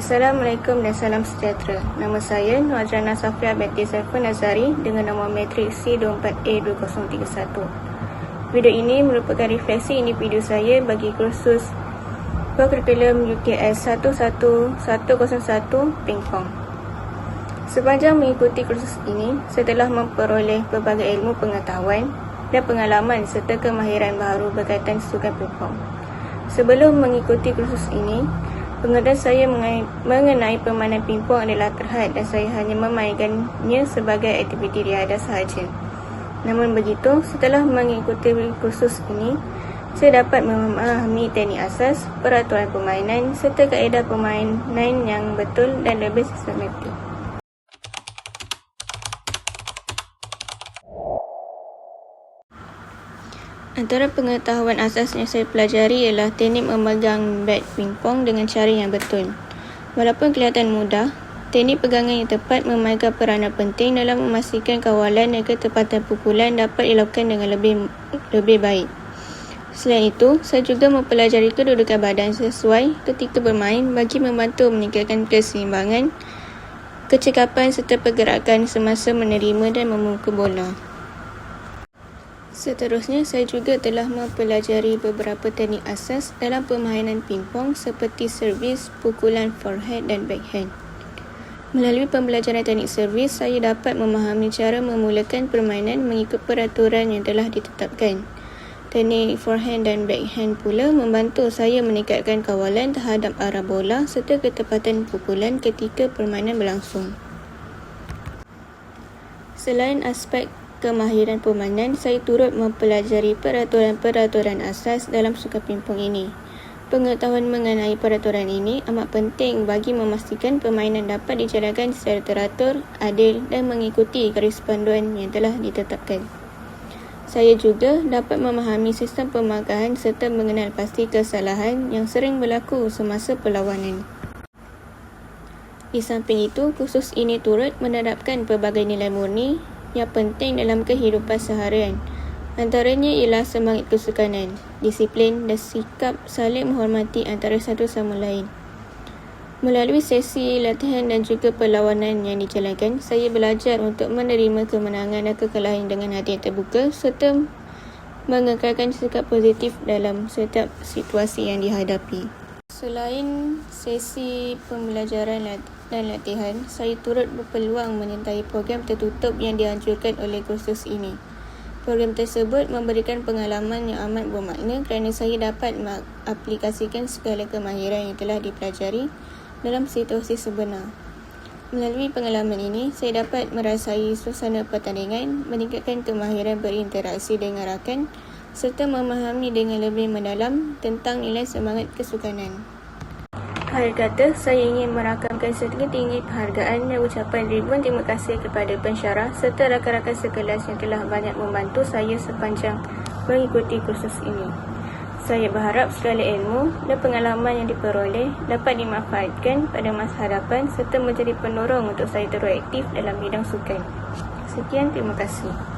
Assalamualaikum dan salam sejahtera. Nama saya Nuazrana Safia binti Saiful Nazari dengan nombor matrik C24A2031. Video ini merupakan refleksi individu saya bagi kursus kurikulum UKS 11101 Pingpong. Sepanjang mengikuti kursus ini, saya telah memperoleh pelbagai ilmu pengetahuan dan pengalaman serta kemahiran baharu berkaitan sukan pingpong. Sebelum mengikuti kursus ini, pengetahuan saya mengenai permainan pingpong adalah terhad dan saya hanya memainkannya sebagai aktiviti riadah sahaja. Namun begitu, setelah mengikuti kursus ini, saya dapat memahami teknik asas, peraturan permainan serta kaedah permainan yang betul dan lebih sistematik. Antara pengetahuan asas yang saya pelajari ialah teknik memegang bat pingpong dengan cara yang betul. Walaupun kelihatan mudah, teknik pegangan yang tepat memainkan peranan penting dalam memastikan kawalan dan ketepatan pukulan dapat dilakukan dengan lebih baik. Selain itu, saya juga mempelajari kedudukan badan sesuai ketika bermain bagi membantu meningkatkan keseimbangan, kecekapan serta pergerakan semasa menerima dan memukul bola. Seterusnya, saya juga telah mempelajari beberapa teknik asas dalam permainan pingpong seperti servis, pukulan forehand dan backhand. Melalui pembelajaran teknik servis, saya dapat memahami cara memulakan permainan mengikut peraturan yang telah ditetapkan. Teknik forehand dan backhand pula membantu saya meningkatkan kawalan terhadap arah bola serta ketepatan pukulan ketika permainan berlangsung. Selain aspek kemahiran permainan, saya turut mempelajari peraturan-peraturan asas dalam sukan pingpong ini. Pengetahuan mengenai peraturan ini amat penting bagi memastikan permainan dapat dijalankan secara teratur, adil dan mengikuti garis panduan yang telah ditetapkan. Saya juga dapat memahami sistem pemangkahan serta mengenal pasti kesalahan yang sering berlaku semasa perlawanan. Di samping itu, kursus ini turut menerapkan pelbagai nilai murni yang penting dalam kehidupan seharian. Antaranya ialah semangat kesukanan, disiplin dan sikap saling menghormati antara satu sama lain. Melalui sesi latihan dan juga perlawanan yang dijalankan, saya belajar untuk menerima kemenangan dan kekalahan dengan hati yang terbuka serta mengekalkan sikap positif dalam setiap situasi yang dihadapi. Selain sesi pembelajaran dan latihan, saya turut berpeluang menyertai program tertutup yang dianjurkan oleh kursus ini. Program tersebut memberikan pengalaman yang amat bermakna kerana saya dapat mengaplikasikan segala kemahiran yang telah dipelajari dalam situasi sebenar. Melalui pengalaman ini, saya dapat merasai suasana pertandingan, meningkatkan kemahiran berinteraksi dengan rakan serta memahami dengan lebih mendalam tentang nilai semangat kesukanan. Akhir kata, saya ingin merakamkan setinggi-tinggi penghargaan dan ucapan ribuan terima kasih kepada pensyarah serta rakan-rakan sekelas yang telah banyak membantu saya sepanjang mengikuti kursus ini. Saya berharap segala ilmu dan pengalaman yang diperoleh dapat dimanfaatkan pada masa hadapan serta menjadi penolong untuk saya terus aktif dalam bidang sukan. Sekian, terima kasih.